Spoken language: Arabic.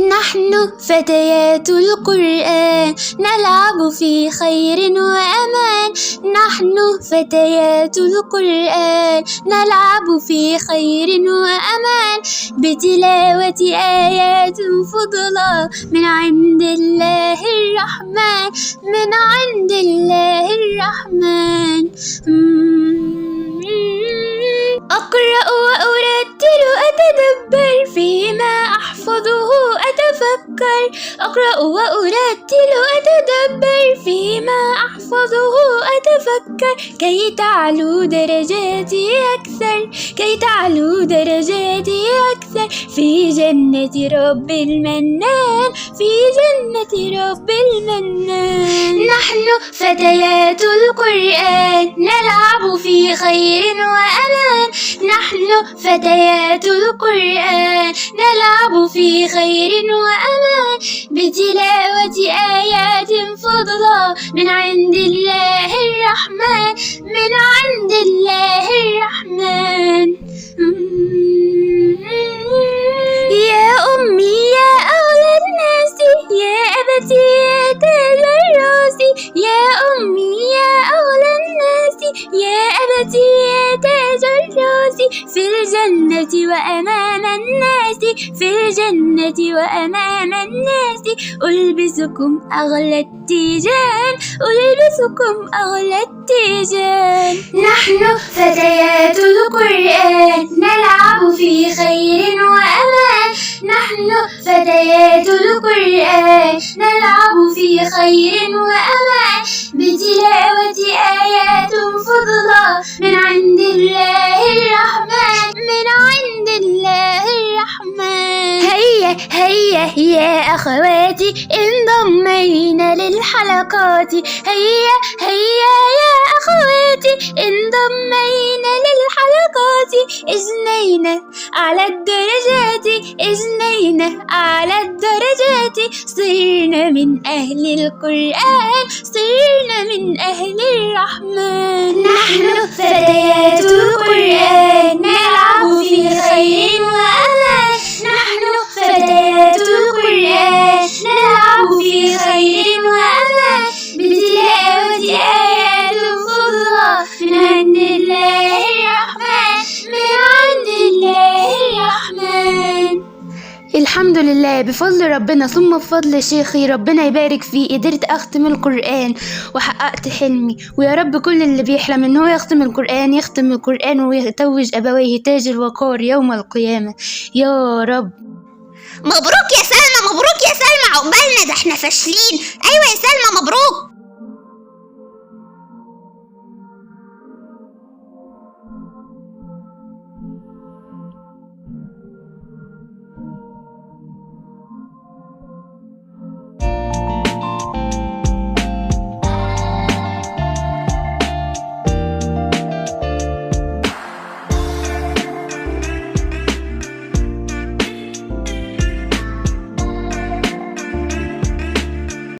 نحن فتيات القرآن نلعب في خير وأمان. نحن فتيات القرآن نلعب في خير وأمان، بتلاوة آيات فضلى من عند الله الرحمن، من عند الله الرحمن. أقرأ وأرتل أتدبر فيما أحفظه أتفكر. أقرأ وأرتل أتدبر فيما أحفظه أتفكر، كي تعلو درجاتي أكثر، كي تعلو درجاتي أكثر في جنة رب المنان، في جنة رب المنان. نحن فتيات القرآن نلعب في خير وأمان. نحن فتيات القرآن نلعب في خير وأمان، بتلاوة آيات فضلى من عند الله الرحمن، من عند الله الرحمن. يا أمي يا أغلى الناس، يا أبتي يا تاج الراس. يا أمي يا أغلى الناس، يا أبتي يا تاج الراس. في الجنة وأمام الناس، في الجنة وأمام الناس. ألبسكم أغلى التيجان، ألبسكم أغلى التيجان. نحن فتيات القرآن نلعب في خير وأمان. نحن فتيات القرآن نلعب في خير وأمان، بتلاوة آيات فضلى من عند الله الرحمن، من عند الله الرحمن. هيا هيا يا أخواتي انضمينا للحلقات. هيا هيا يا أخواتي انضمينا للحلقات. اجنينا على الدرجات، اجنينا على الدرجات. صرنا من أهل القرآن، صرنا من أهل الرحمن. نحن فتيات القرآن نلعب في خير وأمان. نحن فتيات القرآن نلعب في خير وأمان، بتلاوة آيات فضلى من عند الله الرحمن، من عند الله الرحمن. الحمد لله، بفضل ربنا ثم بفضل شيخي ربنا يبارك فيه قدرت أختم القرآن وحققت حلمي. ويا رب كل اللي بيحلم إن هو يختم القرآن يختم القرآن ويتوج أبويه تاج الوقار يوم القيامة يا رب. مبروك يا سلمى، مبروك يا سلمى، عقبالنا، ده احنا فاشلين. أيوة يا سلمى مبروك.